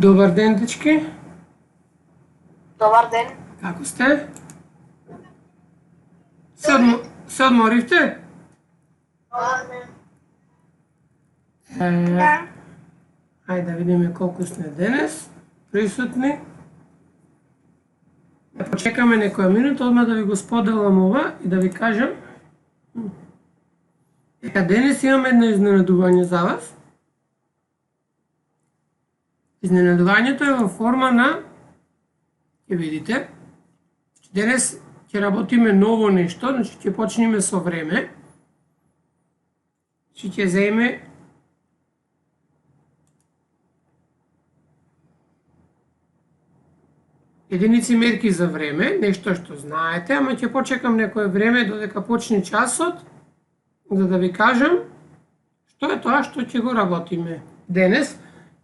Добар ден, дечки. Добар ден. Како сте? Се одморивте? Да. Ајде да видиме колку сме денес присутни. Да почекаме некоја минута, одма да ви го споделам ова и да ви кажам дека денес имам едно изненадување за вас. Изненадувањето е во форма на, ќе видите, денес ќе работиме ново нешто, значи ќе почнеме со време, ќе земе единици мерки за време, нешто што знаете, ама ќе почекам некое време додека почне часот, за да ви кажам што е тоа што ќе го работиме денес.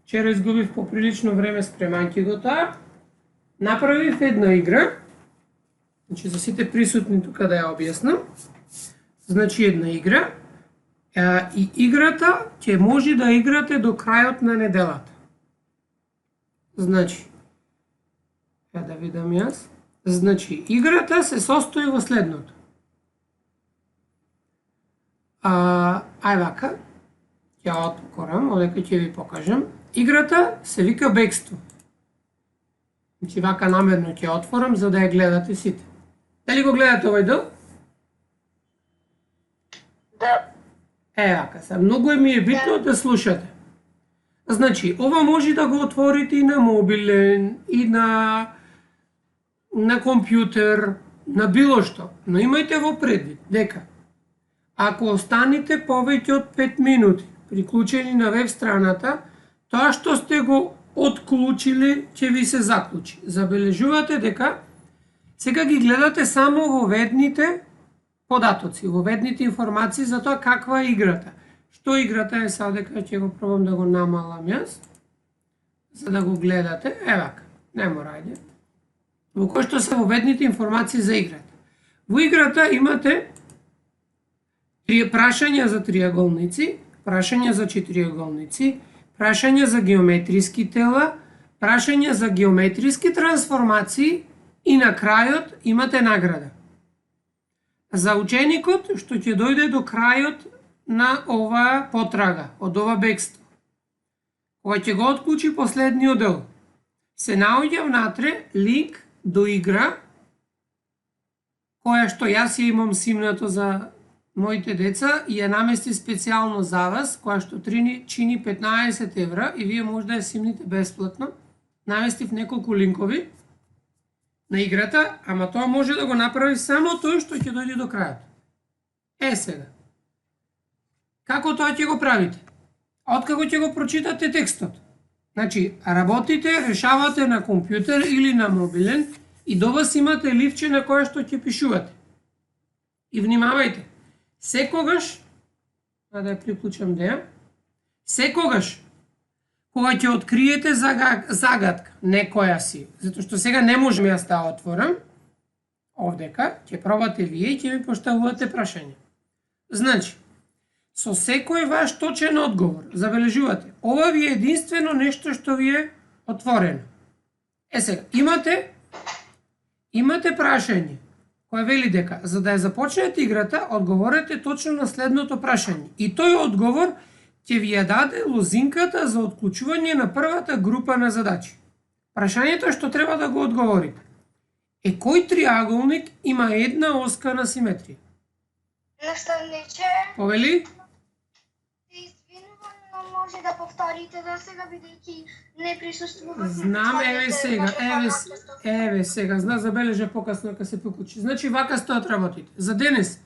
Вчера изгубив поприлично време спремајќи го тоа. Направив една игра, значи за сите присутни тука да ја објаснам. Значи една игра, и играта ќе може да играте до крајот на неделата. Значи, да видам јас. Значи, играта се состои во следното. Ај вака, ќе отворам, одека ќе ви покажам. Играта се вика бегство. Значи вака намерно ќе отворам за да ја гледате сите. Дали го гледате овој дел? Да. Вака се. Многу ми е битно да слушате. Значи, ова може да го отворите и на мобилен, и на компјутер, на било што. Но имајте во предвид дека ако останете повеќе од 5 минути приклучени на веб страната, тоа што сте го отклучиле ќе ви се заклучи. Забележувате дека сега ги гледате само во ведните податоци, во ведните информации за тоа каква е играта. Што играта е, сега дека ќе го пробам да го намалам јас, за да го гледате. Вака, не мора, ајде. Во кој што се во ведните информации за играта. Во играта имате прашања за триаголници, прашања за четириаголници, прашања за геометриски тела, прашања за геометриски трансформации и на крајот имате награда. За ученикот што ќе дојде до крајот на оваа потрага, од ова бегство, кога ќе го отклучи последниот дел, се наоѓа внатре линк до игра, која што јас ја имам симнато за моите деца и ја намести специјално за вас, која што чини 15 евра и вие може да ја симните бесплатно. Наместив неколку линкови на играта, ама тоа може да го направи само тој што ќе дојде до крајот. Сега. Како тоа ќе го правите? Откако ќе го прочитате текстот? Значи, работите, решавате на компјутер или на мобилен и до вас имате ливче на кое што ќе пишувате. И внимавајте, секогаш, да ја приклучам деја, секогаш, кога ќе откриете загадка, некоја си, затоа што сега не можем јас да отворам, овдека, ќе пробате вие и ќе ми поставувате прашање. Значи, со секој ваш точен одговор, забележувате, ова ви е единствено нешто што ви е отворено. Сега, имате прашање, кој вели дека, за да ја започнете играта, одговорете точно на следното прашање. И тој одговор ќе ви ја даде лозинката за отклучување на првата група на задачи. Прашањето што треба да го одговорите е кој триаголник има една оска на симетрија? Наставниче, Повели? извинувам, но може да повторите за сега, бидејќи не присуствувам. Знам, еве сега, забележа покасно кога се приклучи. Значи вака стоат работите. За денес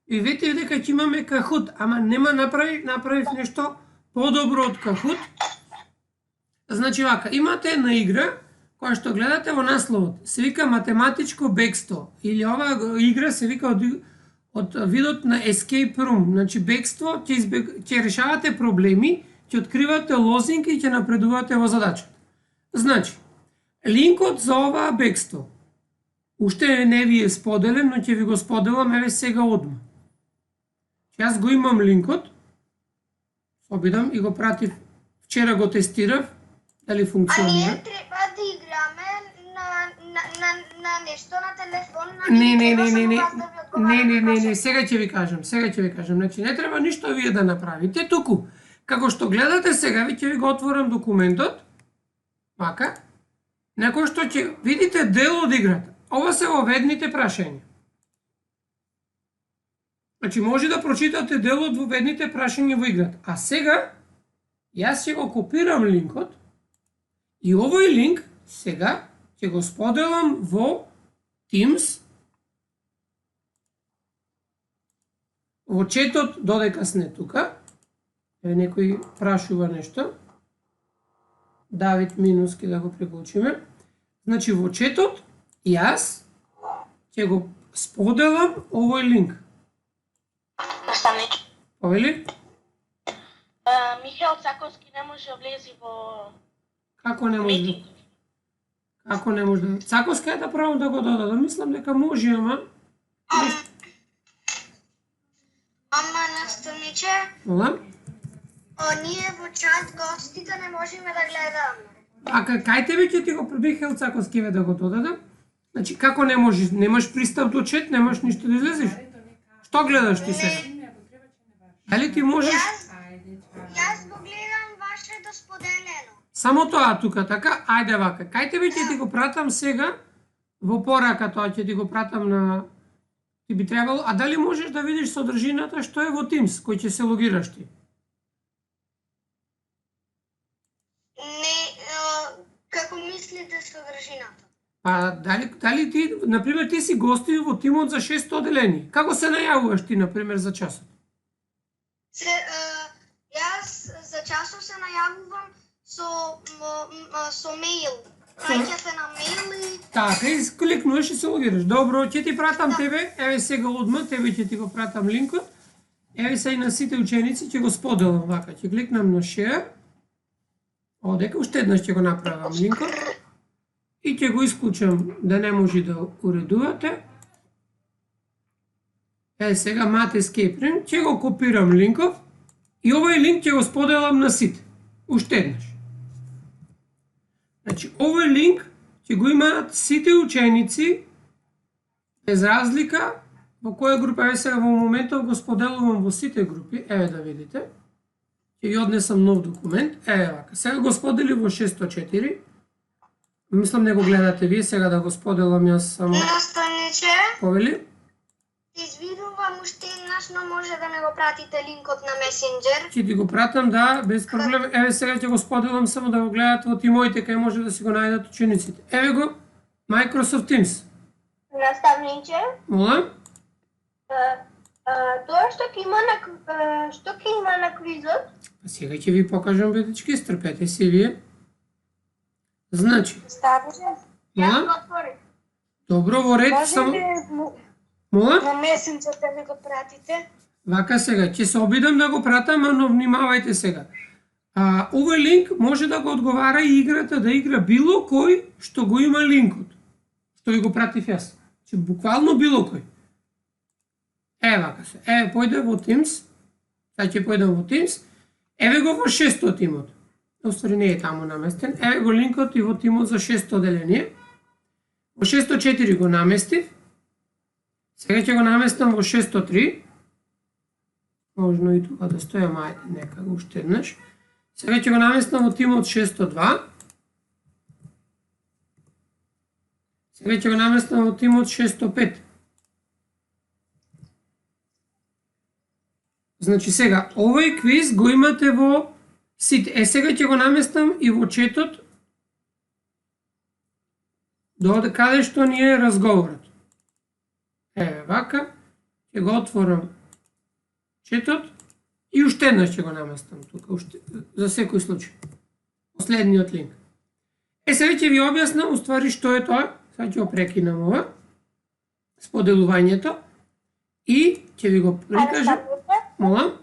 ви ветив дека ќе имаме Кахут, ама нема направив нешто подобро од Кахут. Значи вака, имате една игра која што гледате во насловот, се вика математичко бегство, или оваа игра се вика од видот на Escape Room, значи бегство, ќе решавате проблеми, ќе откривате лозинки и ќе напредувате во задачата. Значи, линкот за оваа бегство, уште не ви е споделен, но ќе ви го споделам еве сега одма. Јас го имам линкот, обидам и го пратив, вчера го тестирав, Дали А функционира? ние треба да играме на нешто на телефон, Не, не, треба не, не, само не. вас да ви Не, одговарам не, на не, не, прашања. сега ќе ви кажам, сега ќе ви кажам. Значи не треба ништо вие да направите, туку како што гледате сега, ви ќе ви го отворам документот. Вака. На кој што ќе видите дел од играта. Ова се воведните прашања. Значи може да прочитате дел од воведните прашања во играта. А сега јас ќе го копирам линкот и овој линк сега ќе го споделам во Teams, во четот, додека сме тука. Еве некој прашува нешто. Давид Минуски да го приклучиме. Значи во четот јас ќе го споделам овој линк. Наставнич. Повели? Михаил Цаковски не може да влезе во Како не може? митинг. Како не може да? Цаковска е да правам да го додадам. Мислам дека може, ама Ама наставниче, Мола? ние во чат гостите не можеме да гледаме. А кај тебе ќе ти го Михаил Цаковски ве да го додадам? Значи како не можеш? Немаш пристап до чет, немаш ништо да излезеш? Што гледаш ти сега? Дали ти можеш? Јас го гледам вашето споделено. Само тоа тука, така? Ајде вака. Кај тебе ќе ти го пратам сега во порака, тоа ќе ти го пратам на ти би требало, а дали можеш да видиш содржината што е во Teams кој ќе се логираш ти? Не, како мислите содржината? А дали ти, например, ти си гостин во тимот за 600 одделени. Како се најавуваш ти, например, за часот? Јас за часов се најавувам со мејл. Праќа се на мејл и Така, и кликнуваш и се логираш. Добро, ќе ти пратам тебе, еве сега одма, тебе ќе ти го пратам линкот. Еве се и на сите ученици ќе го споделам вака. Ќе кликнам на share. Одека уште еднаш ќе го направам линкот. И ќе го исклучам да не може да уредувате. Еве сега Мат Escape Room, ќе го копирам линков и овој линк ќе го споделам на сите. Уште еднаш. Значи, овој линк ќе го имаат сите ученици без разлика во која група. Еве сега во моментов го споделувам во сите групи. Еве да видите. Ќе ги однесам нов документ. Еве вака. Сега го сподели во 604. Мислам не го гледате вие, сега да го споделам јас само. наставниче, Повели? извинувам уште еднаш, но може да ме го пратите линкот на Месенџер. Ќе ти го пратам, да, без проблем. Еве сега ќе го споделам само да го гледат во тимоите кај може да си го најдат учениците. Еве го Microsoft Teams. Наставниче, Мола? тоа што ќе има на квизот, А сега ќе ви покажам, бедички, стрпете се вие. Значи, ставите. Мола? Јас го отворив. Добро, во ред, Може само... ли Мола? на Месенџер да ми го пратите? Вака сега, ќе се обидам да го пратам, но внимавајте сега. Овој линк може да го одговара и играта да игра било кој што го има линкот. Што ви го пратив јас. Че буквално било кој. Еве вака се. Еве појде во Teams. Сега ќе појдам во Teams. Еве го во 600 тимот. Оствари не е таму наместен. Еве го линкот и во тимот за 600 деление. Во 604 го наместив. Сега ќе го наместам во 603. Можно и тука да стојам, ајде, нека уште еднаш. Сега ќе го наместам во тимот 602. Сега ќе го наместам во тимот 605. Значи сега, овој квиз го имате во сите. Сега ќе го наместам и во четот до каде што ни е разговорот. Еве вака, ќе го отворам четот и уште еднаш ќе го наместам тука, за секој случај. Последниот линк. Сега ќе ви објаснам уствари што е тоа. Сега ќе го прекинам ова споделувањето и ќе ви го прикажам. Молам?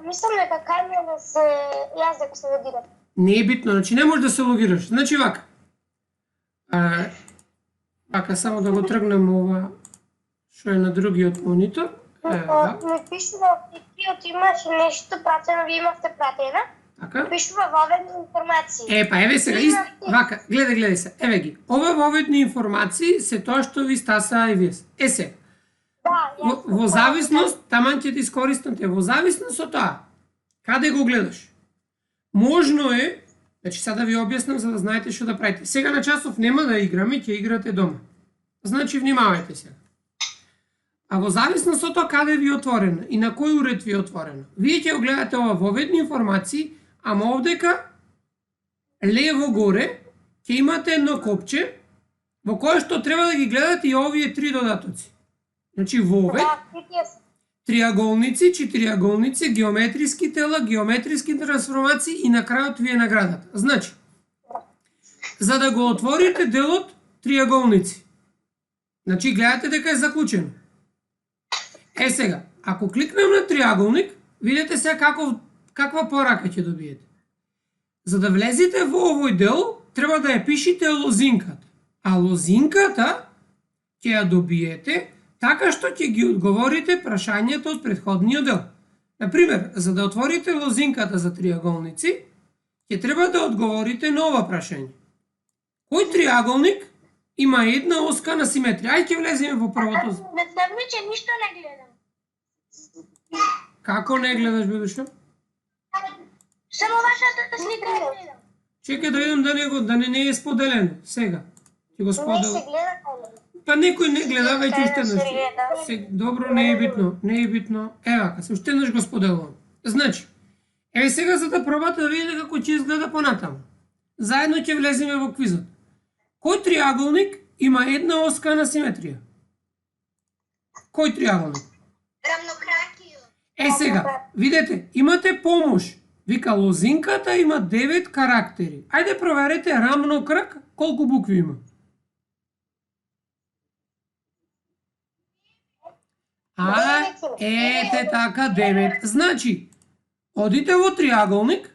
Мислам дека кај да се јас дека се логирам. Не е битно, значи не можеш да се логираш. Значи вака. Вака само да го тргнем ова што е на другиот монитор. Еве вака. Не пише да ти имаш нешто пратено, вие имавте пратено. Така? Пишува воведни информации. Па еве сега, вака, гледај се, еве ги. Ова воведни информации се тоа што ви стаса и вие. Се, Да, во зависност, таман ќе ти искористам во зависност од тоа, каде го гледаш. Можно е, значи сега да ви објаснам за да знаете што да правите. Сега на часов нема да играме, ќе играте дома. Значи внимавајте сега. А во зависност од тоа каде ви е отворено и на кој уред ви е отворено, вие ќе го гледате ова воведни информации, ама овдека лево горе ќе имате едно копче во кое што треба да ги гледате и овие три додатоци. Значи вовед, триаголници, четириаголници, геометриски тела, геометриски трансформации и на крајот ви е наградата. Значи, за да го отворите делот триаголници, значи гледате дека е заклучено. Сега, ако кликнем на триаголник, видите сега каква порака ќе добиете. За да влезете во овој дел, треба да ја пишете лозинката. А лозинката ќе ја добиете така што ќе ги одговорите прашањата од претходниот дел. Например, за да отворите лозинката за триаголници, ќе треба да одговорите на ова прашање. Кој триаголник има една оска на симетрија? Ај ќе влеземе во првото. Веднавниче ништо не гледам. Како не гледаш, Бебиша? Само вашата слика не гледам. Чекај да видам да не е споделено. Сега. Ќе го Не се споделам. гледа коле. Па некој не гледа веќе уште еднаш. Добро, не е битно. Ева, се уште еднаш го споделувам. Значи, еве сега за да пробате да видите како ќе изгледа понатаму. Заедно ќе влеземе во квизот. Кој триаголник има една оска на симетрија? Кој триаголник? Рамнокракиот. Сега, видете, имате помош. Вика, лозинката има 9 карактери. Ајде проверете рамнокрак колку букви има. Ете така 9. Значи, одите во триаголник,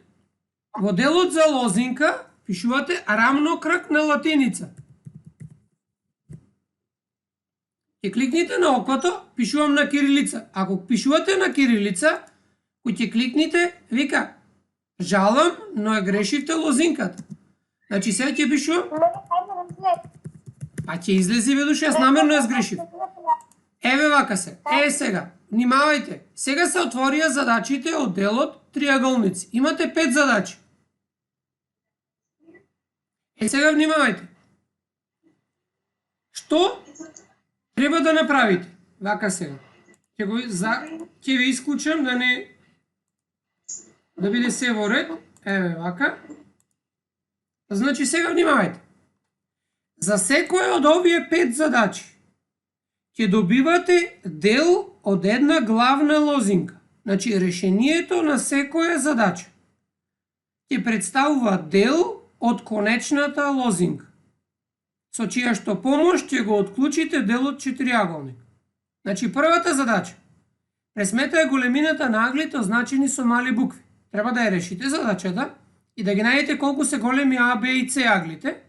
во делот за лозинка, пишувате рамнокрак на латиница. Ќе кликните на окото, пишувам на кирилица. Ако пишувате на кирилица, кој ќе кликните, вика, жалам, но ја грешивте лозинката. Значи сега ќе пишувам, па ќе излези веднаш, јас намерно ја сгрешив. Еве вака се. Сега, внимавајте. Сега се отворија задачите од делот триаголници. Имате 5 задачи. Сега внимавајте. Што треба да направите? Вака сега. Ќе ви исклучам да биде се во ред. Еве вака. Значи сега внимавајте. За секој од овие 5 задачи ќе добивате дел од една главна лозинка. Значи решението на секоја задача ќе представува дел од конечната лозинка, со чија што помош ќе го отклучите делот четириаголник. Значи првата задача. Пресметај големината на аглите означени со мали букви. Треба да ја решите задачата и да ги најдете колку се големи А, Б и С аглите,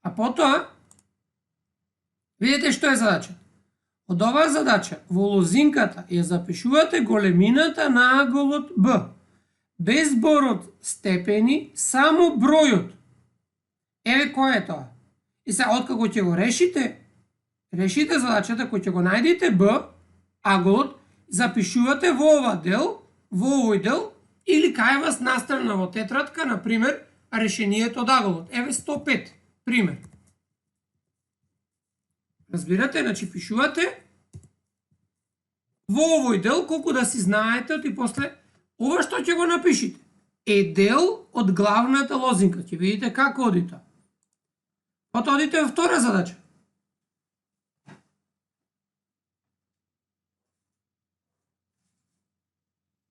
а потоа видите што е задача. Од оваа задача во лозинката ја запишувате големината на аголот Б. Без зборот степени, само бројот. Еве кој е тоа. И сега, откако ќе го решите задачата, кој ќе го најдете Б, аголот, запишувате во овој дел, или кај вас настрана во тетрадка, например, решението од аголот. Еве 105, пример. Разбирате, значи пишувате во овој дел, колку да си знаете, и после ова што ќе го напишите е дел од главната лозинка. Ќе видите како одите. Потоа одите во втора задача.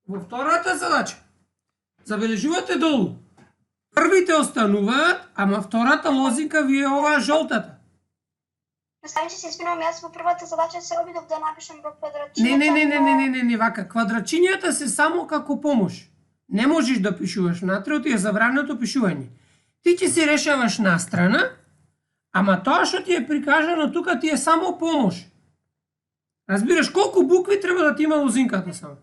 Во втората задача забележувате долу. Првите остануваат, ама втората лозинка ви е оваа жолтата. Представи се извинувам, јас во првата задача се обидов да напишам во квадрачињата. Не, вака. Квадрачињата се само како помош. Не можеш да пишуваш натре, ти е забрането пишување. Ти ќе си решаваш настрана, ама тоа што ти е прикажано тука ти е само помош. Разбираш колку букви треба да ти има лозинката само.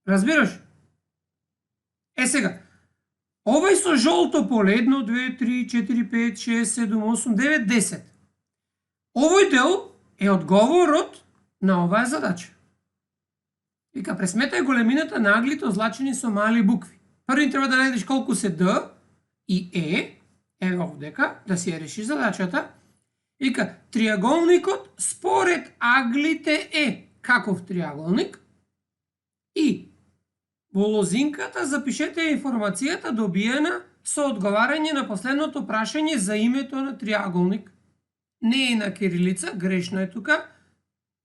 Разбираш? Сега, овој со жолто поле 1, 2, 3, 4, 5, 6, 7, 8, 9, 10. Овој дел е одговорот на оваа задача. Вика, пресметај големината на аглите озлачени со мали букви. Први треба да најдеш колку се Д и еве овдека, да си ја решиш задачата. Вика, триаголникот според аглите е каков триаголник и во лозинката запишете информацијата добиена со одговарање на последното прашање за името на триаголник. Не е на кирилица, грешно е тука.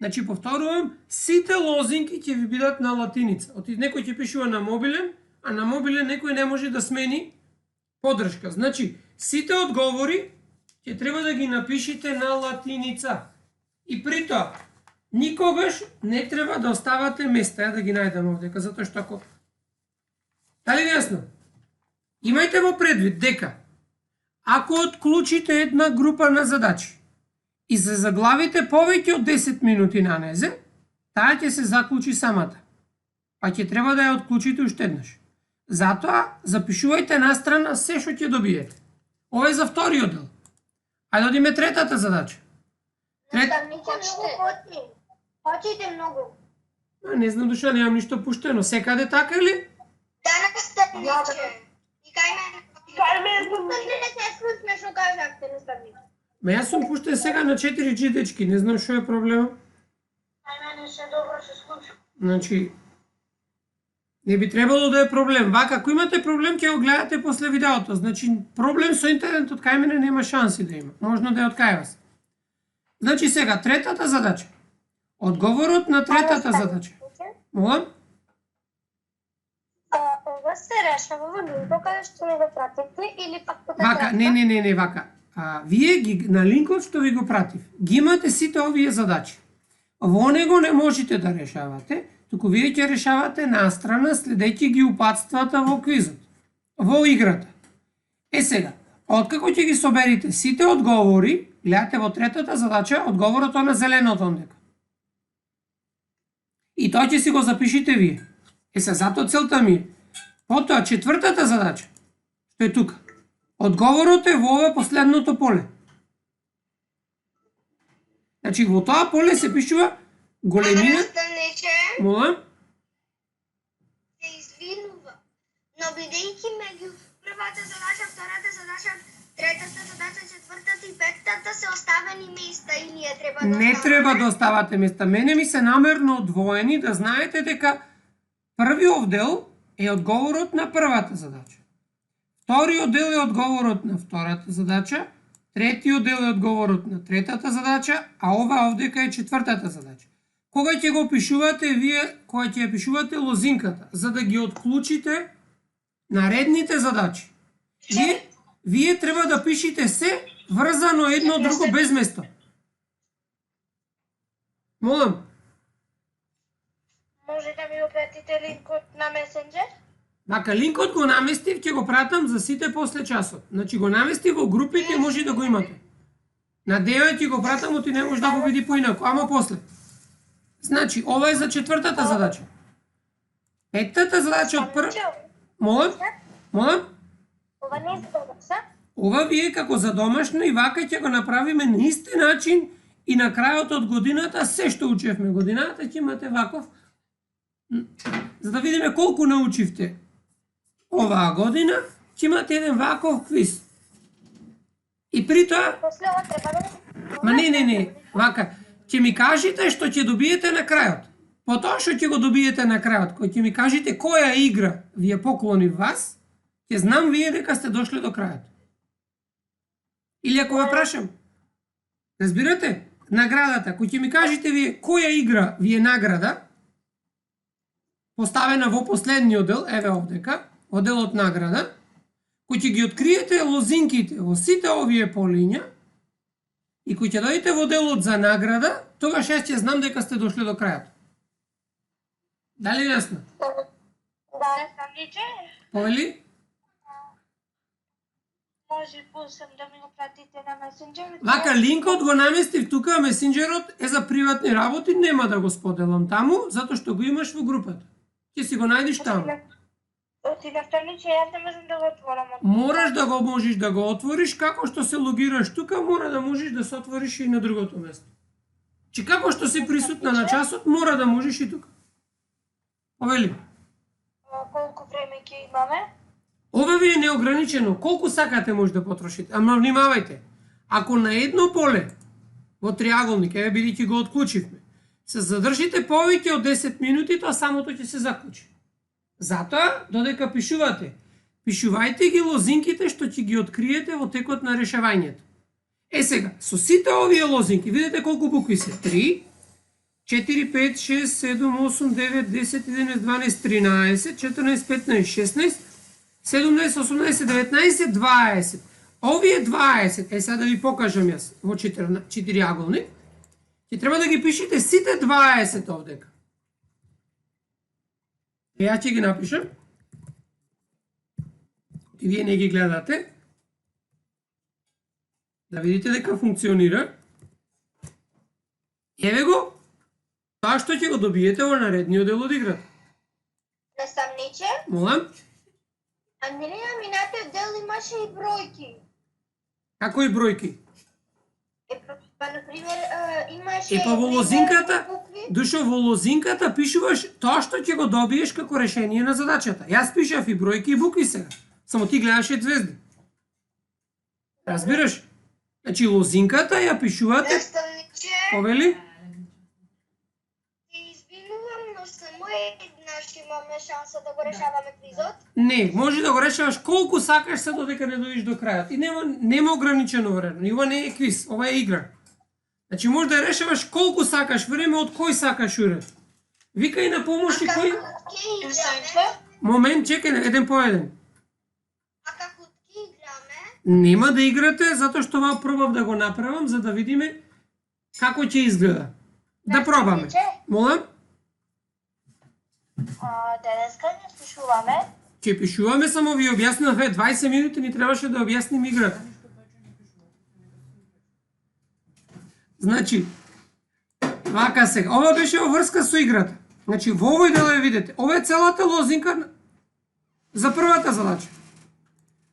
Значи, повторувам, сите лозинки ќе ви бидат на латиница. Некој ќе пишува на мобилен, а на мобилен некој не може да смени подршка. Значи, сите одговори ќе треба да ги напишите на латиница. И при тоа, никогаш не треба да оставате места. Ја да ги најдам овдека, затоа што ако... Дали ви јасно? Имајте во предвид дека ако отклучите една група на задачи и се заглавите повеќе од 10 минути на незе, таа ќе се заклучи самата. Па ќе треба да ја отклучите уште еднаш. Затоа запишувајте настрана се што ќе добиете. Ова е за вториот дел. Ајде одиме третата задача. Почите многу. Не знам душа, немам ништо пуштено. Секаде така или? Наставниче. И кај мене Не се слушме што кажавте, наставник. Јас сум пуштен сега на 4G дечки, не знам што е проблемот. Кај мене се добро се слуша. Значи, не би требало да е проблем. Вака, ако имате проблем, ќе го гледате после видеото. Значи, проблем со интернетот кај мене нема шанси да има. Можно да е од кај вас. Значи сега, третата задача. Одговорот на третата задача. Молам? Ова се решава во линкот каде што ми го пратите или пак по Вака, не, вака. Вие ги, на линкот што ви го пратив, ги имате сите овие задачи. Во него не можете да решавате, туку вие ќе решавате настрана следејќи ги упатствата во квизот, во играта. Сега, откако ќе ги соберите сите одговори, гледате во третата задача, одговорот на зеленото ондека. И тоа ќе си го запишите вие. Затоа целта ми е. Потоа четвртата задача, што е тука. Одговорот е во ова последното поле. Значи во тоа поле се пишува големина... наставниче Молам? се извинува. Но бидејќи меѓу првата задача, втората задача, третата задача, четвртата и петтата се оставени места и ние треба да Не треба да оставате места. Мене ми се намерно одвоени да знаете дека првиот дел е одговорот на првата задача. Вториот дел е одговорот на втората задача, третиот дел е одговорот на третата задача, а ова овдека е четвртата задача. Кога ќе го пишувате вие, кога ќе ја пишувате лозинката, за да ги отклучите наредните задачи. Вие треба да пишете се врзано едно друго без место. Молам. Може да ми го пратите линкот на месенџер? Вака, линкот го наместив, ќе го пратам за сите после часот. Значи го наместив во групите, може да го имате. На 9 ќе го пратам, оти не може да го види поинако, ама после. Значи, ова е за четвртата задача. Петтата задача од прв... Молам? Ова не е за задача. Ова вие како за домашно и вака ќе го направиме на исти начин и на крајот од годината, се што учевме годината, ќе имате ваков, за да видиме колку научивте оваа година, ќе имате еден ваков квиз. И при тоа... После ова треба да... Ма не, вака, ќе ми кажете што ќе добиете на крајот. По тоа што ќе го добиете на крајот, кој ќе ми кажете која игра ви е поклони вас, ќе знам вие дека сте дошли до крајот. Или ако ве прашам, разбирате, наградата, кој ќе ми кажете вие која игра ви е награда, поставена во последниот дел, еве овдека, во делот награда, кој ќе ги откриете лозинките во сите овие полиња и кој ќе дојдете во делот за награда, тогаш јас ќе знам дека сте дошли до крајот. Дали јасно? Да, наставниче. Поели? Може пусам да ми го пратите на месенџер. Вака, линкот го наместив тука, месенџерот е за приватни работи, нема да го споделам таму, затоа што го имаш во групата. Ќе си го најдеш таму. телефониче, јас не можам да го отворам. Мораш да го можеш да го отвориш, како што се логираш тука, мора да можеш да се отвориш и на другото место. Че како што си присутна на часот, мора да можеш и тука. Повели. Колку време ќе имаме? Ова ви е неограничено. Колку сакате може да потрошите. Ама внимавајте. Ако на едно поле во триаголник, еве бидејќи го отклучивме, се задржите повеќе од 10 минути, тоа самото ќе се заклучи. Затоа, додека пишувате, пишувајте ги лозинките што ќе ги откриете во текот на решавањето. Сега, со сите овие лозинки, видите колку букви се? 3, 4, 5, 6, 7, 8, 9, 10, 11, 12, 13, 14, 15, 16, 17, 18, 19, 20. Овие 20, сега да ви покажам јас во 4-аголник, ќе треба да ги пишете сите 20 овдека. Ја ќе ги напишам. И вие не ги гледате. Да видите дека функционира. Еве го. Тоа што ќе го добиете во наредниот дел од играта. Наставниче, Молам? а нели на минатиот дел имаше и бројки? Како и бројки? Па, например, имаше... Па во лозинката, букви. Душо, во лозинката пишуваш тоа што ќе го добиеш како решение на задачата. Јас пишав и бројки и букви сега. Само ти гледаше звезди. Разбираш? Значи лозинката ја пишувате, Наставниче, повели? се извинувам, но само еднаш имаме шанса да го решаваме квизот. Не, може да го решаваш колку сакаш се додека не дојдеш до крајот. И нема ограничено време. И ова не е квиз, ова е игра. Значи може да решаваш колку сакаш време, од кој сакаш уред. Викај на помош и кој... Ќе играме, Момент, чекај, еден по еден. а како ќе играме, Нема да играте, затоа што ова пробав да го направам, за да видиме како ќе изгледа. Да пробаме. Молам? Денеска не пишуваме. Ќе пишуваме, само ви објаснував, 20 минути ни требаше да објасним играта. Значи, вака сега, ова беше во врска со играта. Значи, во овој дел ја видите, ова е целата лозинка за првата задача.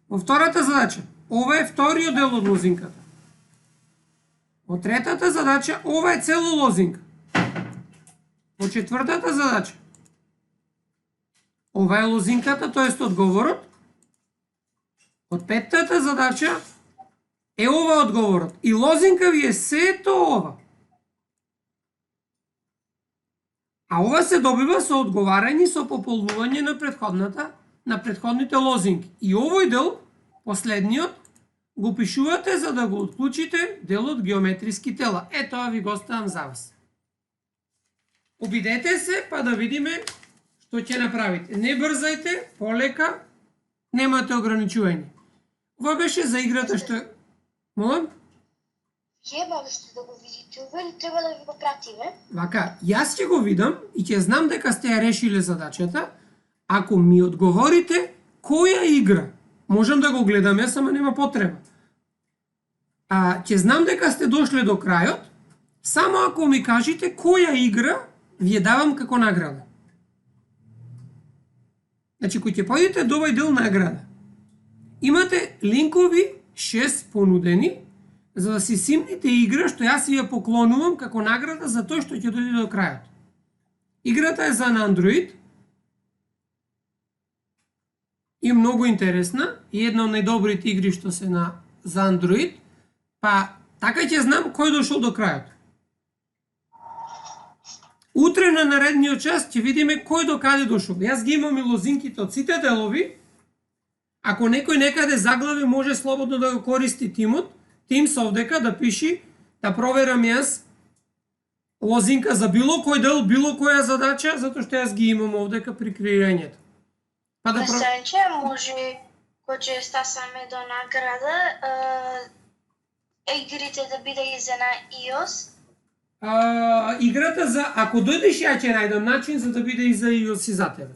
Во втората задача, ова е вториот дел од лозинката. Во третата задача, ова е цело лозинка. Во четвртата задача, ова е лозинката, тоест одговорот. Од петтата задача е ова одговорот. И лозинка ви е сето ова. А ова се добива со одговарање, со пополнување на претходните лозинки. И овој дел, последниот, го пишувате за да го отклучите делот геометриски тела. Тоа ви го оставам за вас. Обидете се, па да видиме што ќе направите. Не брзајте, полека, немате ограничување. Ова беше за играта што... Молам? Вие можете да го видите ова или треба да ви го пратиме? Вака, јас ќе го видам и ќе знам дека сте ја решиле задачата, ако ми одговорите која игра. Можам да го гледам, јас ама нема потреба. Ќе знам дека сте дошле до крајот, само ако ми кажете која игра ви ја давам како награда. Значи, кој ќе појдете до овој дел награда, имате линкови 6 понудени, за да си симните игра што јас ја поклонувам како награда за тоа што ќе дојде до крајот. Играта е за на Android и многу интересна и една од најдобрите игри што се за Android, па така ќе знам кој дошол до крајот. Утре на наредниот час ќе видиме кој до каде дошол. Јас ги имам и лозинките од сите делови. Ако некој некаде заглави, може слободно да го користи Teams овдека да пиши, да проверам јас лозинка за било кој дел, било која задача, затоа што јас ги имам овдека при креирањето. Па да Представенче, може кој ќе стасаме до награда, игрите да биде и за на iOS. Играта за... Ако дојдеш, ја ќе најдам начин за да биде и за iOS и за тебе.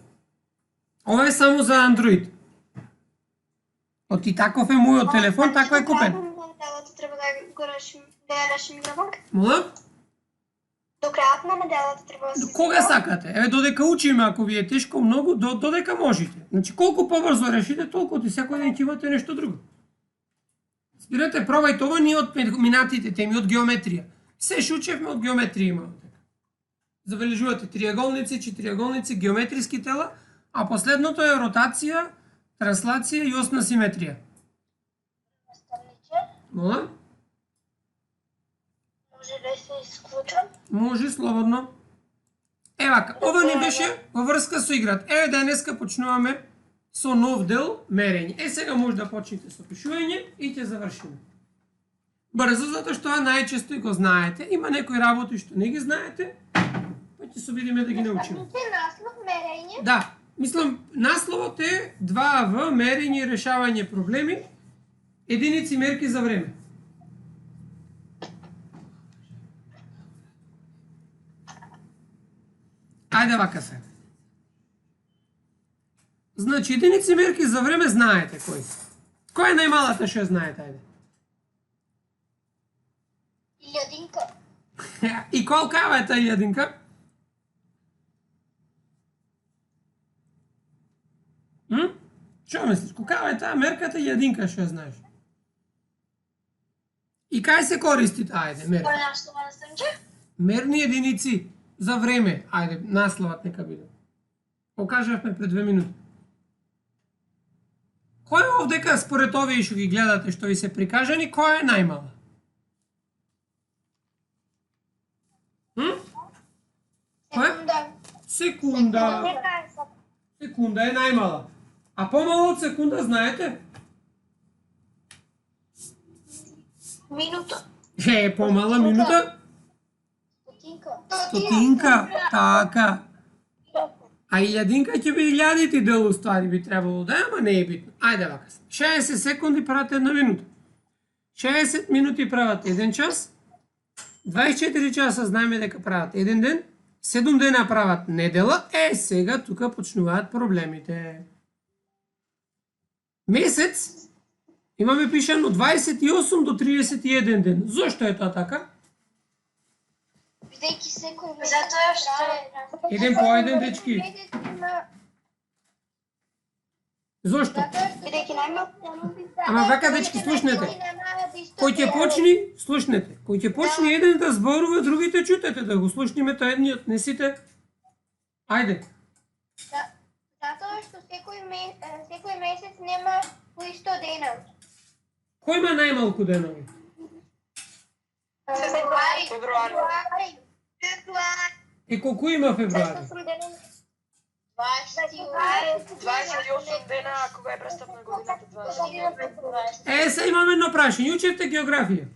Ова е само за Android. Оти таков е мојот телефон, тако е купен. Делото треба да го решим, да ја решим играва. Мола? До крајот на неделата треба да се Кога сакате? Еве додека учиме, ако ви е тешко многу, додека можете. Значи колку побрзо решите, толку ти секој ден ќе имате нешто друго. Спирате, пробајте ова ние од минатите теми, од геометрија. Се шучевме од геометрија имаме. Забележувате триаголници, четириаголници, геометриски тела, а последното е ротација, транслација и осна симетрија. наставниче. Мола? Може да се исклучам? Може слободно. Евака, ова ни беше во врска со играт. Еве денеска почнуваме со нов дел мерење. Сега може да почнете со пишување и ќе завршиме. Брзо, затоа што најчесто го знаете. Има некои работи што не ги знаете, па ќе се обидиме да ги научиме. Наслов мерење. Да, мислам, насловот е 2В, мерење и решавање проблеми, единици мерки за време. Ајде вака се. Значи, единици мерки за време знаете кои се. Која е најмалата што ја знаете, ајде? Илјадинка. И колкава е таа илјадинка? Што мислиш? Колкава е таа мерката илјадинка што ја знаеш? И кај се користи таа, ајде, мерка? Кој наслова наставниче? Мерни единици за време. Ајде, насловот нека биде. Покажавме пред 2 минути. Кој овдека според овие што ги гледате, што ви се прикажани, која е најмала? Која? Секунда. Секунда е најмала. А помало од секунда знаете? Минута. Помала минута? Стотинка. Стотинка. Така. А илјадинка ќе биде илјадити дел уствари би требало да е, ама не е битно. Ајде вака се. 60 секунди прават 1 минута. 60 минути прават 1 час. 24 часа знаеме дека прават 1 ден. 7 дена прават недела. Сега тука почнуваат проблемите. Месец имаме пишано 28 до 31 ден. Зошто е тоа така? Бидејќи секој месец. Затоа што Еден по еден, дечки. Зошто? бидејќи најмалку. Ама вака, дечки, слушнете. Кој ќе почни, слушнете. Кој ќе почне еден да зборува, другите чутете да го слушниме тоа едниот, не сите. Ајде. Затоа што секој месец нема по исто денот. Кој има најмалку денови? Февруари. И колку има февруари? 28 дена, кога е престапна годината 28. Се имаме едно прашање. Учевте географија.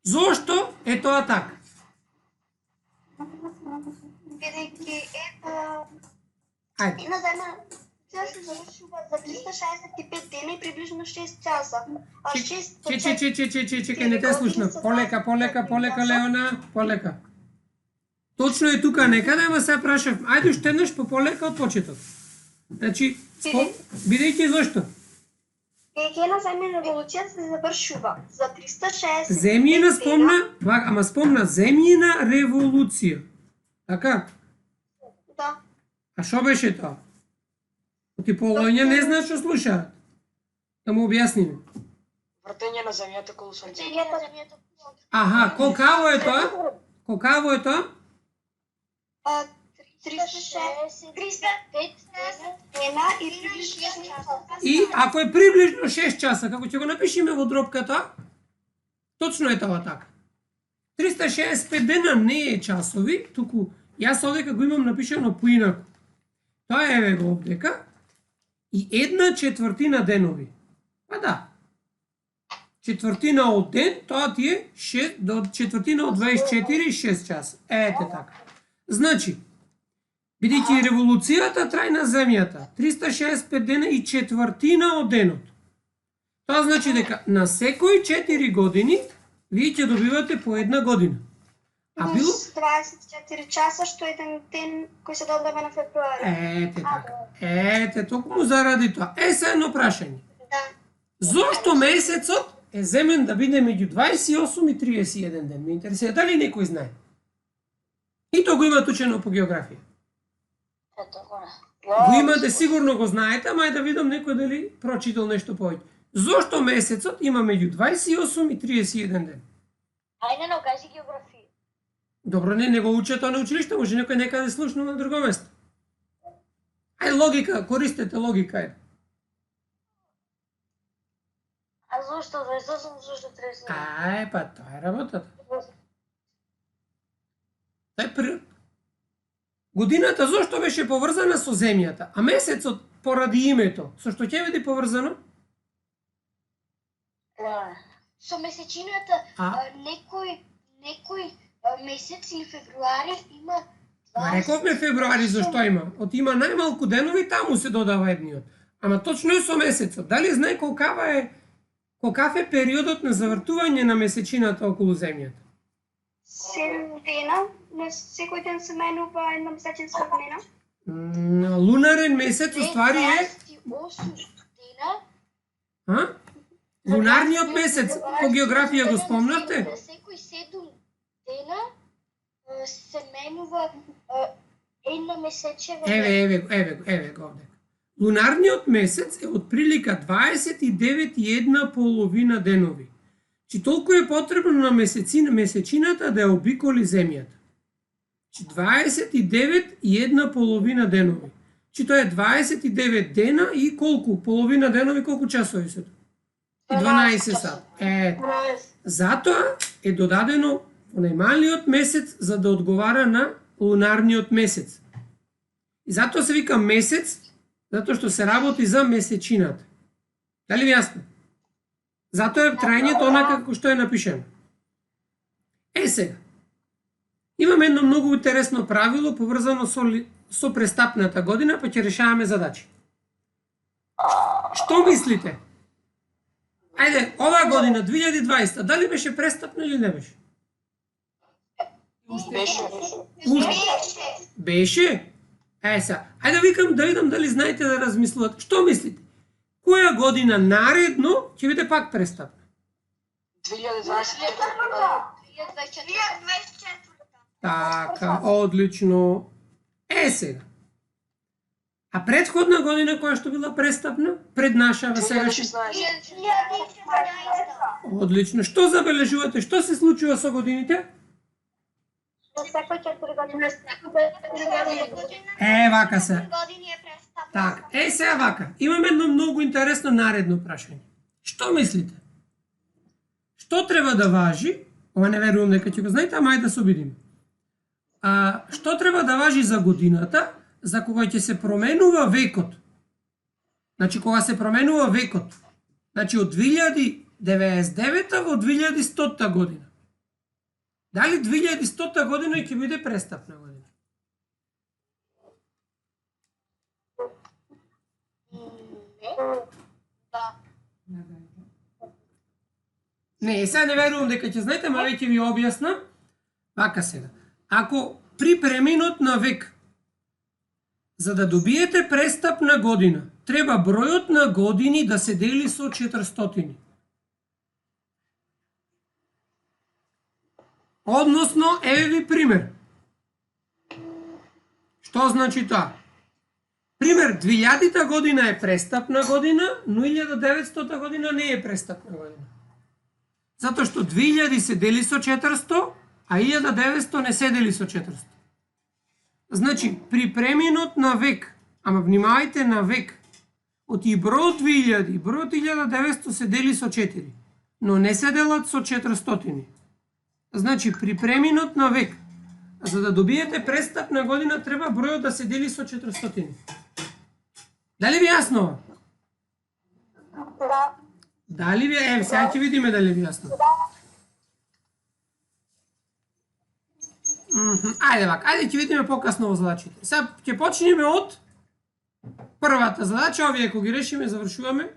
Зошто е тоа така? Бидејќи Ајде. една земја се завршува за 365 дена и приближно 6 часа. А 6 Чекај, не те слушнав. Полека, Леона, полека. Точно е тука некаде, ама се прашав. Ајде уште еднаш полека од почеток. Значи, бидејќи зошто? Бидејќи една земјна револуција се завршува за 360 Земјина спомна земјина револуција. Така? Да. А шо беше тоа? Ти полоња не знаеш што слушаат. Да му објасниме. Вртење на земјата околу сонце. Земјата. Аха, колкаво е тоа? Колкаво е тоа? 305 дена и приближно 6 часа. И ако е приближно 6 часа, како ќе го напишеме во дропката, точно е тоа така. 365 дена не е часови, туку јас овдека го имам напишано поинаку. Тоа е го овдека и 1/4 денови. Па да. Четвртина од ден, тоа ти е 6 до четвртина од 24 6 часа. Ете така. Значи, бидејќи револуцијата трај на земјата 365 дена и четвртина од денот. Тоа значи дека на секои 4 години вие ќе добивате по една година. А било 24 часа, што е еден ден кој се додлева на февруари. Ете така. Ете токму заради тоа. Се едно прашање. Да. Зошто месецот е земен да биде меѓу 28 и 31 ден? Ме интересира дали некој знае. И тоа го имате учено по географија. Ето горе. Го имате, сигурно го знаете, ама да видам некој дали прочитал нешто повеќе. Зошто месецот има меѓу 28 и 31 ден? Ајде, но кажи географија. Добро, не го учат тоа на училиште, може некој некаде слушнал на друго место. Ајде логика, користете логика, ајде. А зошто 28, зошто 31? Па тоа е работата. Тоа е природ. Годината зошто беше поврзана со земјата, а месецот поради името, со што ќе биде поврзано? Со месечината, А? некој месец или февруари има Ма рековме февруари зашто има? Од има најмалку денови, таму се додава едниот. Ама точно е со месецот. Дали знае колкав е периодот на завртување на месечината околу земјата? 7 дена, на секој ден се менува една месечинска година. Лунарен месец уствари е 28 дена. а? Лунарниот месец, по географија го спомнавте? На секој 7 дена се менува една месечева. Еве го овде. Лунарниот месец е отприлика 29,1 денови. Чи толку е потребно на месечината да ја обиколи земјата. Чи 29,1 денови. Чи тоа е 29 дена и колку? Половина денови, колку часови се? 12 сат. Затоа е додадено во најмалиот месец за да одговара на лунарниот месец. И затоа се вика месец, затоа што се работи за месечината. Дали ви јасно? Затоа е трајањето онака како што е напишено. Сега. Имаме едно многу интересно правило поврзано со престапната година, па ќе решаваме задачи. Што мислите? Ајде, оваа година, 2020, дали беше престапна или не беше? Беше? Сега. Ајде да видам дали знаете да размислувате. Што мислите? Која година наредно ќе биде пак престапна? 2024. Така, одлично. Сега. А предходна година која што била престапна? Пред нашава сегашна? 2016. Одлично. Што забележувате? Што се случува со годините? Секој 4 години. Вака се. Години е престапна. Така, сега вака. Имаме едно многу интересно наредно прашање. Што мислите? Што треба да важи? Ова не верувам дека ќе го знаете, ама ајде да се обидиме. Што треба да важи за годината, за кога ќе се променува векот? Значи, кога се променува векот. Значи, од 2099 во 2100 година. Дали 2100 година ќе биде престапна година? Не, сега не верувам дека ќе знаете, ма веќе ви објаснам. Вака сега. Ако при преминот на век, за да добиете престапна година, треба бројот на години да се дели со 400. Односно, еве ви пример. Што значи тоа? Пример, 2000 година е престапна година, но 1900 година не е престапна година. Затоа што 2000 се дели со 400, а 1900 не се дели со 400. Значи, при преминот на век, ама внимавајте на век, од и бројот 2000 и бројот 1900 се дели со 4, но не се делат со 400. Значи, при преминот на век, за да добиете престапна година, треба бројот да се дели со 400. Дали ви јасно? Да. Дали ви е? Сега ќе видиме дали ви јасно. Ајде вака, ајде ќе видиме покасно во задачите. Сега ќе почнеме од првата задача, овие ако ги решиме завршуваме.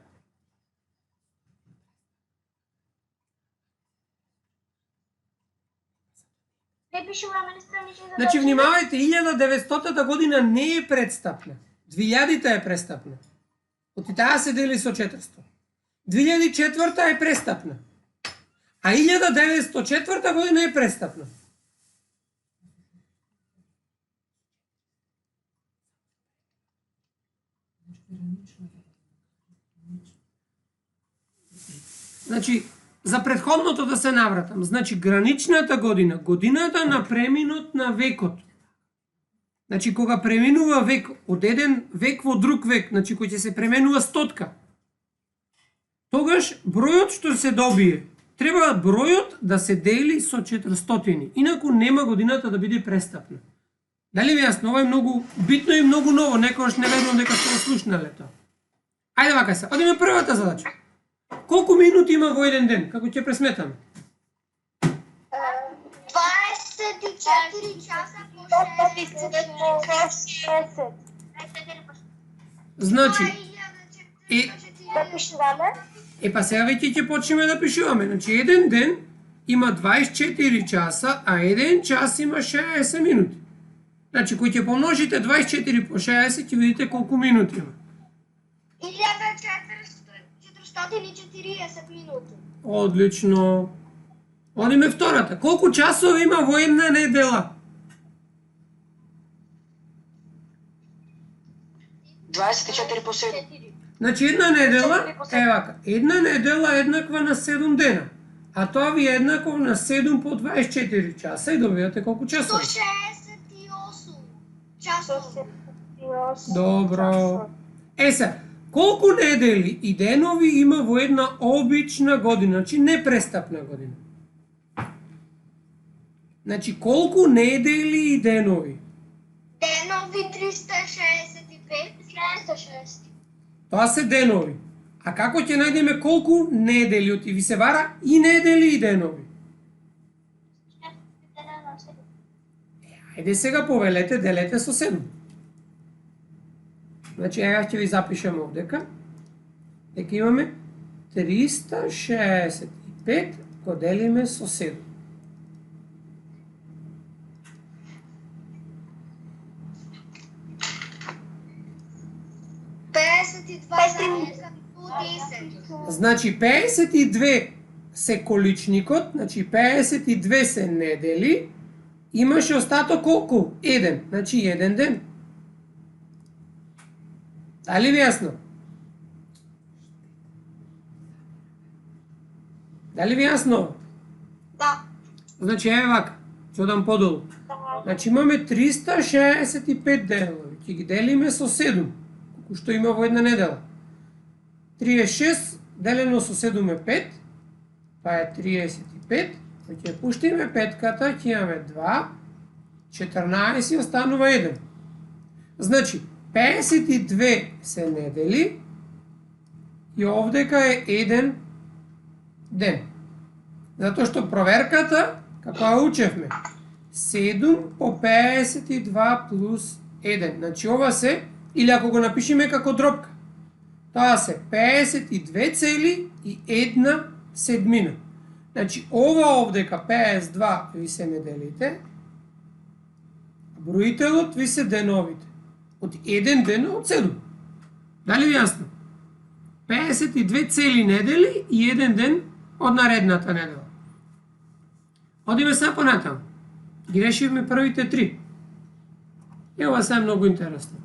Не пише времени странични задачи. Значи внимавајте, 1900 година не е престапна. 2000 е престапна. Оти таа се дели со 400. 2004 е престапна. А 1904 година е престапна. Значи, за предходното да се навратам. Значи, граничната година, годината на преминот на векот. Значи, кога преминува век од еден век во друг век, значи, кој ќе се пременува стотка, тогаш бројот што се добие, треба бројот да се дели со 400, инаку нема годината да биде престапна. Дали ви јасно? Ова е многу битно и многу ново, некојаш не верувам дека сте го слушнале тоа. Ајде вака се, одиме првата задача. Колку минути има во еден ден, како ќе пресметаме? 24 часа по 6. Значи, Да пишуваме? па сега веќе ќе почнеме да пишуваме. Значи, еден ден има 24 часа, а еден час има 60 минути. Значи, кој ќе помножите 24 по 60, ќе видите колку минути има. 1440 минути. Одлично. Одиме втората. Колку часови има во една недела? 24 по 7. Значи, една недела, вака, една недела е еднаква на 7 дена. А тоа ви е еднакво на 7 по 24 часа и добивате колку часови? 168 часови. Добро. Се, колку недели и денови има во една обична година, значи непрестапна година? Значи, колку недели и денови? Денови 365. 360. Тоа се денови. А како ќе најдеме колку недели? Оти ви се вара и недели и денови. Ајде сега повелете, делете со 7. Значи, ја ќе ви запишем овдека. Дека имаме 365 го делиме со 7. Значи 52 се количникот, значи 52 се недели, имаше остаток колку? 1, значи 1 ден. Дали ви јасно? Дали ви јасно? Да. Значи еве вака, ќе одам подолу. Значи имаме 365 денови, ќе ги делиме со 7, колку што има во една недела. 36 делено со 7 е 5, па е 35, ќе пуштиме петката, ќе имаме 2, 14 и останува 1. Значи, 52 се недели и овдека е 1 ден. Затоа што проверката, како ја учевме, 7 по 52 плюс 1. Значи, ова се, или ако го напишеме како дробка, тоа се 52 цели и 1 седмина. Значи, ова овдека 52 ви се неделите, броителот ви се деновите. Од 1 ден од 7. Дали ви јасно? 52 цели недели и 1 ден од наредната недела. Одиме сега понатаму. Ги решивме првите 3. И ова се е многу интересно.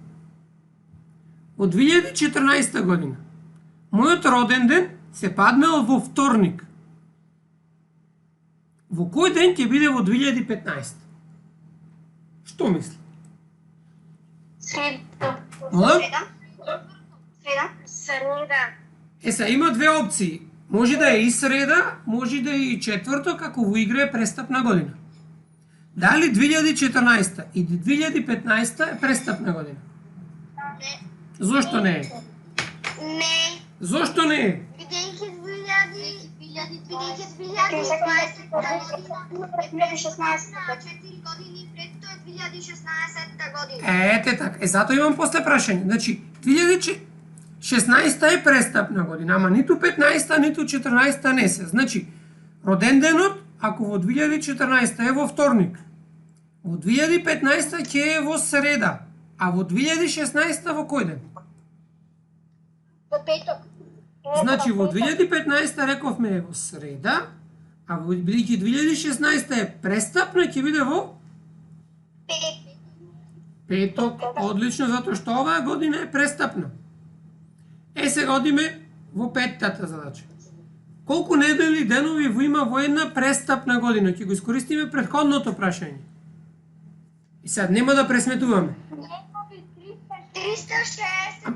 Од 2014 година, мојот роден ден се паднал во вторник. Во кој ден ќе биде во 2015? Што мисли? Среда. Мола? Среда. Сега, има две опции. Може да е и среда, може да е и четврток, ако во игра е престапна година. Дали 2014 и 2015 е престапна година? Не. Зошто не е? Не. Зошто не е? Бидејќи 2020 на 4 години пред тоа е 2016 година. Ете така. Затоа имам после прашање. Значи, 2016 е престапна година, ама ниту 15-та, ниту 14-та не се. Значи, роден денот, ако во 2014 е во вторник, во 2015 ќе е во среда, а во 2016 во кој ден? Во петок. Значи, во 2015 рековме е во среда, а во бидејќи 2016 е престапна, ќе биде во петок. Одлично, затоа што оваа година е престапна. Сега одиме во петтата задача. Колку недели денови во има во една престапна година? Ќе го искористиме претходното прашање. И сега нема да пресметуваме. 366.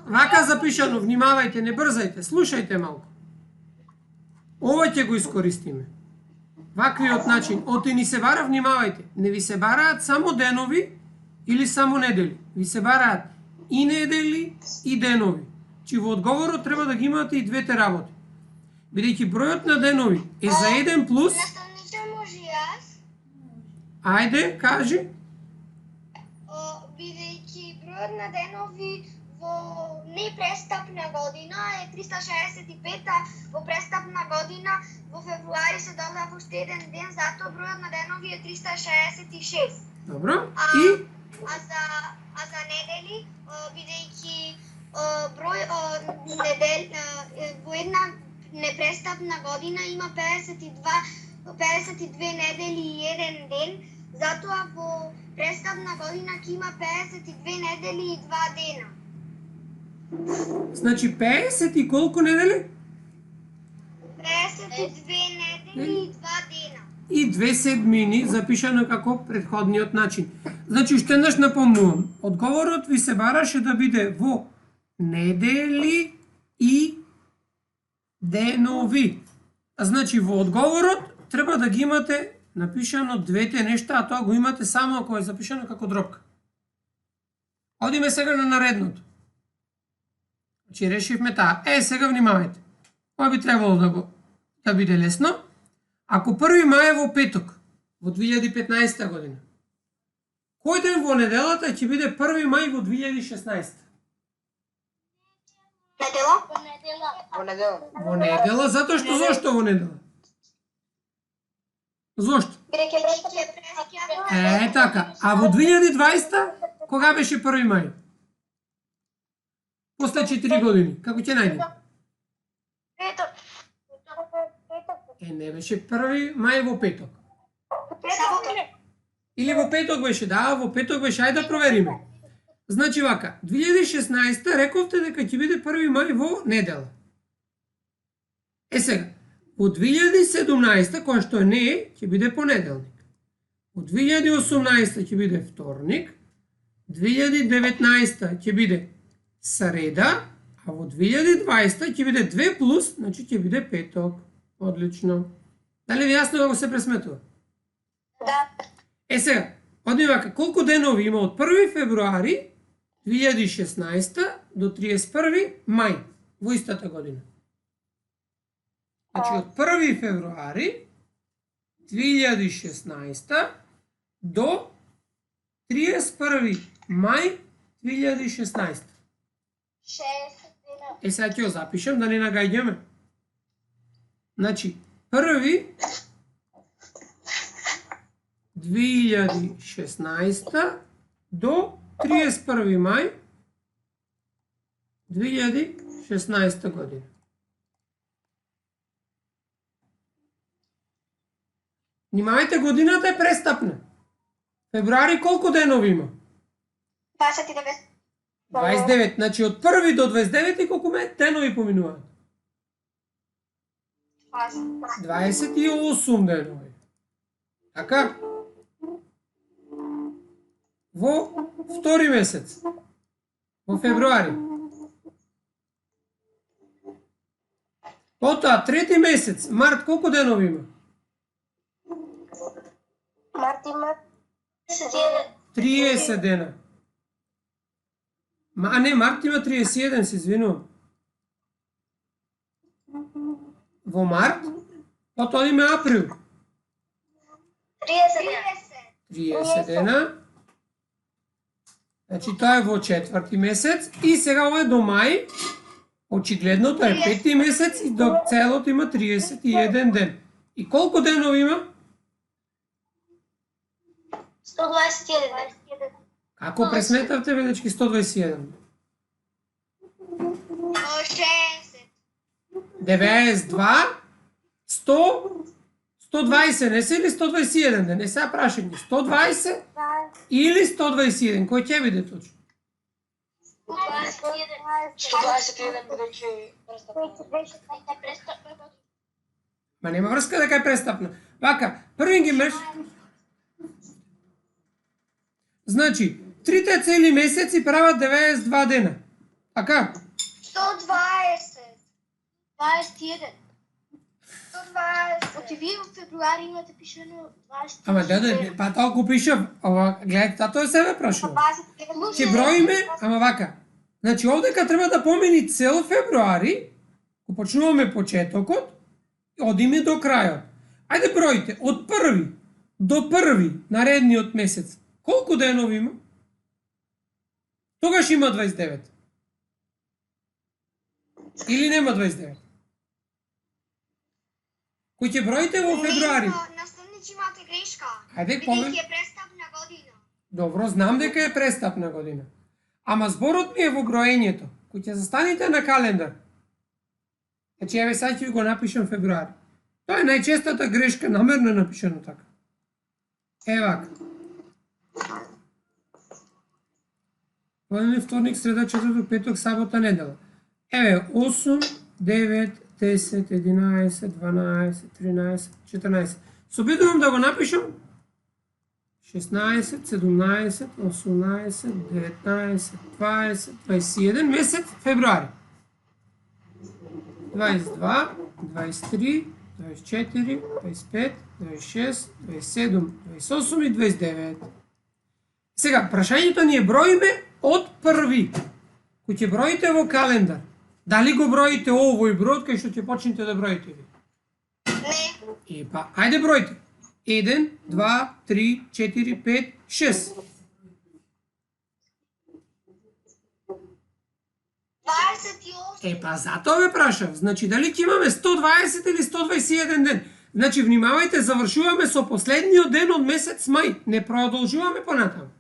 Вака запишано, внимавајте, не брзајте, слушајте малку. Ова ќе го искористиме. Ваквиот начин, оти ни се бара, внимавајте, не ви се бараат само денови или само недели. Ви се бараат и недели и денови. Чи во одговорот треба да ги имате и двете работи. Бидејќи бројот на денови е за 1 плюс... Наставниче, може и аз? Ајде, кажи. Бидејќи бројот на денови во непрестапна година е 365, а во престапна година во февруари се додава уште еден ден, затоа бројот на денови е 366. Добро. А И за недели, бидејќи број во една непрестапна година има 52 недели и еден ден, затоа во престапна година ќе има 52 недели и 2 дена. значи 50 и колку недели? 52 недели и 2 дена. И 2 седмини, запишано како претходниот начин. Значи, уште еднаш напомнувам, одговорот ви се бараше да биде во недели и денови. А значи, во одговорот треба да ги имате напишано двете нешта, а тоа го имате само ако е запишано како дропка. Одиме сега на наредното. Значи, решивме таа. Сега внимавајте. Ова би требало да биде лесно. Ако 1 мај е во петок, во 2015 година, кој ден во неделата ќе биде 1 мај во 2016? Недела? Во недела. Во недела, затоа што зошто во недела? Зошто? Бидејќи Така. А во 2020 кога беше 1 мај? После 4 години. Како ќе најдем? Не беше 1 мај во петок. Или во петок беше, да, во петок беше, ајде да провериме. Значи вака, 2016 рековте дека ќе биде 1 мај во недела. Сега, во 2017, која што не е, ќе биде понеделник. Во 2018 ќе биде вторник, 2019 ќе биде среда, а во 2020 ќе биде 2 плюс, значи ќе биде петок. Одлично. Дали ви јасно како се пресметува? Да. Сега, одиме вака, колку денови има од 1 февруари 2016 до 31 мај во истата година? Значи, од 1 февруари 2016 до 31 мај 2016. 6 дена. Сега ќе го запишем да не нагаѓаме. Значи, 1 2016 до 31 мај 2016 година. Внимавајте, годината е престапна. Февруари колку денови има? 29. 29. Значи од 1 до 29 колку денови поминуваат? 28 денови. Така? Во втори месец. Во февруари. Потоа, трети месец, март, колку денови има? Март има 30 дена. А не, март има 31, се извинувам. Во март, потоа има април. 30 дена. Значи тоа е во четврти месец и сега ова е до мај. Очигледно тоа е пети месец и до целото има 31 ден. И колку денови има? 121. Како пресметавте, бе, дечки, 121? 92, 100, 120, не се или 121 ден? Не сега прашам ги. 120 или 121? Кој ќе биде точно? 121. 121 бидејќи Ма нема врска дека е престапна. Вака, први ги меш. Значи, 3 цели месеци прават 92 дена. Така? 120. 21. 120. Оти вие во февруари имате пишено 20. Ама да, па толку пишав. Ова, гледај, тато е себе прашува. Ќе броиме, ама вака. Значи, овдека треба да помени цел февруари, го почнуваме почетокот, и одиме до крајот. Ајде броите, од први до први наредниот месец, колку денови има? Тогаш има 29. Или нема 29? Кој ќе броите во февруари? Наставници имате грешка. Ајде, Бидејќи пове. е престапна година. Добро, знам дека е престапна година. Ама зборот ми е во броењето. Кој ќе застанете на календар. Значи, еве сега ќе ви го напишам февруари. Тоа е најчестата грешка, намерно е напишано така. Евак. Понеделник, вторник, среда, четврток, петок, сабота, недела. Еве, 8, 9, 10, 11, 12, 13, 14. Се обидувам да го напишам 16, 17, 18, 19, 20, 21 месец февруари. 22, 23, 24, 25, 26, 27, 28 и 29. Сега, прашањето ни е броиме од први. Кој ќе броите во календар, дали го броите овој број кај што ќе почнете да броите ви? Не. Па, ајде бројте. 1, 2, 3, 4, 5, 6. 28. Па затоа ве прашав. Значи, дали ќе имаме 120 или 121 ден? Значи, внимавајте, завршуваме со последниот ден од месец мај. Не продолжуваме понатаму.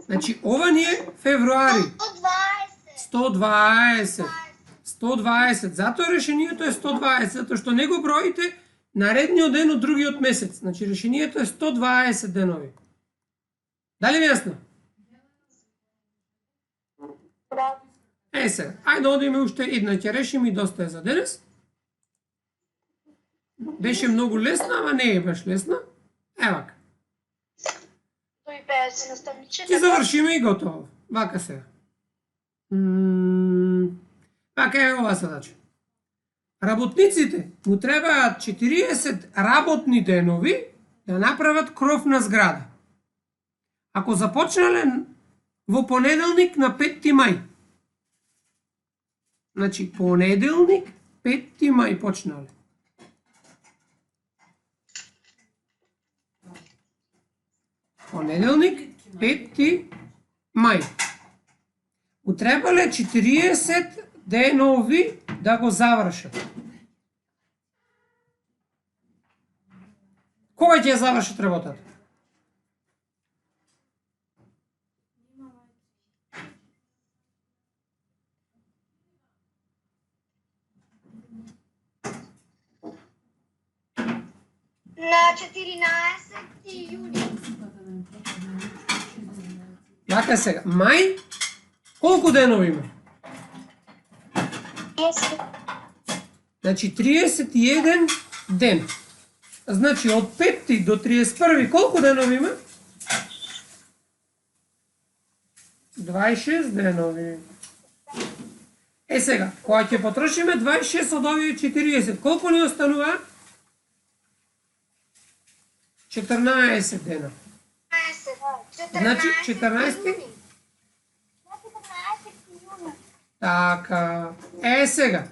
Значи, ова ни е февруари. 120. 120. 120. Затоа решението е 120, затоа што не го броите наредниот ден од другиот месец. Значи, решението е 120 денови. Дали ми јасно? Сега, ајде одиме уште една, ќе решиме и доста е за денес. Беше многу лесна, ама не е баш лесна. Евака. 150 наставниче. Ќе завршиме и готово. Вака сега. Вака е ова задача. Работниците му требаат 40 работни денови да направат кров на зграда. Ако започнале во понеделник на 5 мај. Значи, понеделник, 5 мај почнале. Понеделник, 5 мај. Му требале 40 денови да го завршат. Кога ќе ја завршат работата? На 14 јуни. Вака сега, мај, колку денови има? 10. Значи 31 ден. Значи од 5 до 31 колку денови има? 26 денови. Сега, кога ќе потрошиме 26 од овие 40, колку ни останува? 14 дена. 14. Значи 14? јуни. Така. Сега.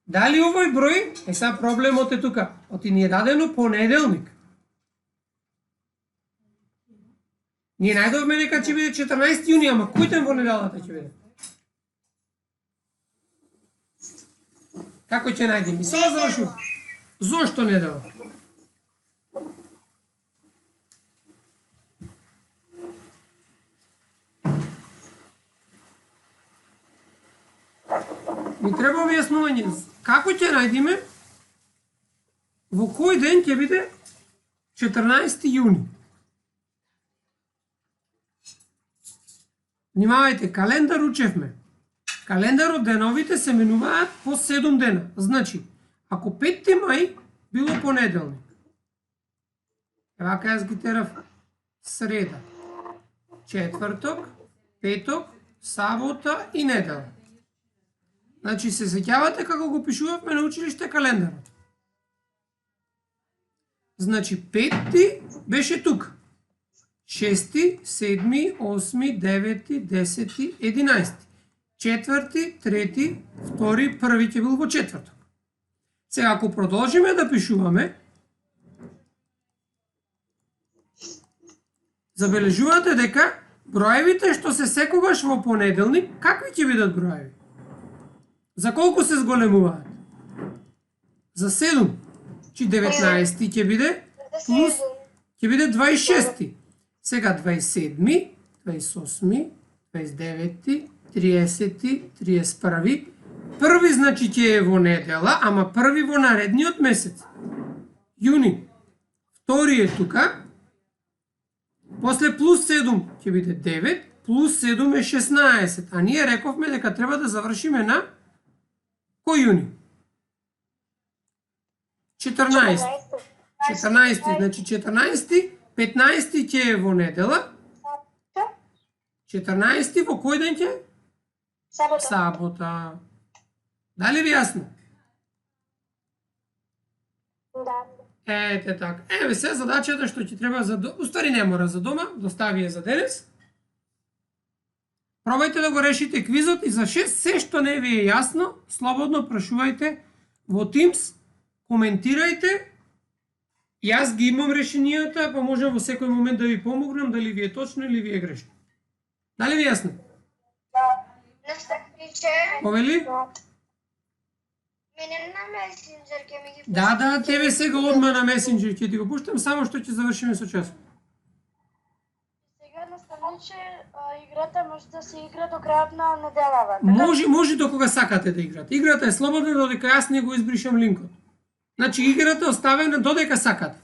Дали овој број? Сега проблемот е тука. Оти ни е дадено понеделник. Ние најдовме дека ќе биде 14 јуни, ама кој ден во неделата ќе биде? Како ќе најдем? И сега завршувам. Зошто недела? Ми треба објаснување. Како ќе најдеме во кој ден ќе биде 14 јуни? Внимавајте, календар учевме. Календарот деновите се менуваат по 7 дена. Значи, ако 5 мај било понеделник, вака јас ги терав среда, четврток, петок, сабота и недела. Значи, се сеќавате како го пишувавме на училиште календарот. Значи, 5 беше тука. 6, 7, 8, 9, 10, 11. 4, 3, 2, 1 ќе бил во четврток. Сега, ако продолжиме да пишуваме, забележувате дека броевите што се секогаш во понеделник, какви ќе бидат броеви? За колку се зголемуваат? За 7. Чи 19 ќе биде плюс ќе биде 26. Сега 27, 28, 29, 30, 31. Први значи ќе е во недела, ама први во наредниот месец. Јуни. Втори е тука. После плюс 7 ќе биде 9, плюс 7 е 16. А ние рековме дека треба да завршиме на кој јуни? 14. 14, значи 14, 15 ќе е во недела. 14 во кој ден ќе? Сабота. Сабота. Дали ви јасно? Да. Ете така. Еве се задачата што ќе треба за уствари не мора за дома, достави ја за денес. Пробајте да го решите квизот и за се што не ви е јасно, слободно прашувајте во Teams, коментирајте. Јас ги имам решенијата, па можам во секој момент да ви помогнам дали ви е точно или ви е грешно. Дали ви е јасно? Нешто приче, Повели? мене на месенџер ќе ми ги Да, тебе сега одма на месенџер ќе ти го пуштам, само што ќе завршиме со час. Сега наставниче, играта може да се игра до крајот на неделава. Може до кога сакате да играте. Играта е слободна додека јас не го избришам линкот. Значи играта е оставена додека сакате.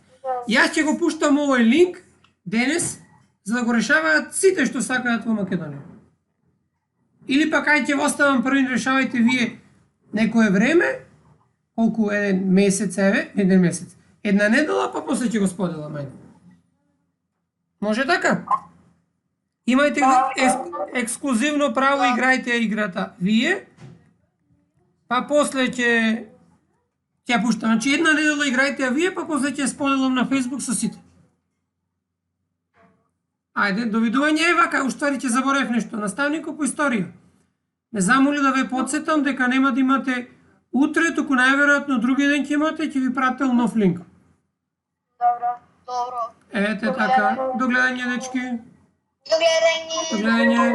Јас ќе го пуштам овој линк денес за да го решаваат сите што сакаат во Македонија. Или пак ај ќе го оставам првин решавајте вие некое време, колку еден месец еден месец. Една недела, па после ќе го споделам ајде. Може така? Имајте ексклузивно право, играјте играта вие, па после ќе ја пуштам. Значи една недела играјте ја вие, па после ќе споделам на Facebook со сите. Ајде, довидување. Вака, уствари ќе заборев нешто. Наставникот по историја ме замоли да ве потсетам дека нема да имате утре, туку најверојатно други ден ќе имате, ќе ви прател нов линк. Добро. Ете така. До гледање, дечки. До гледање. До гледање.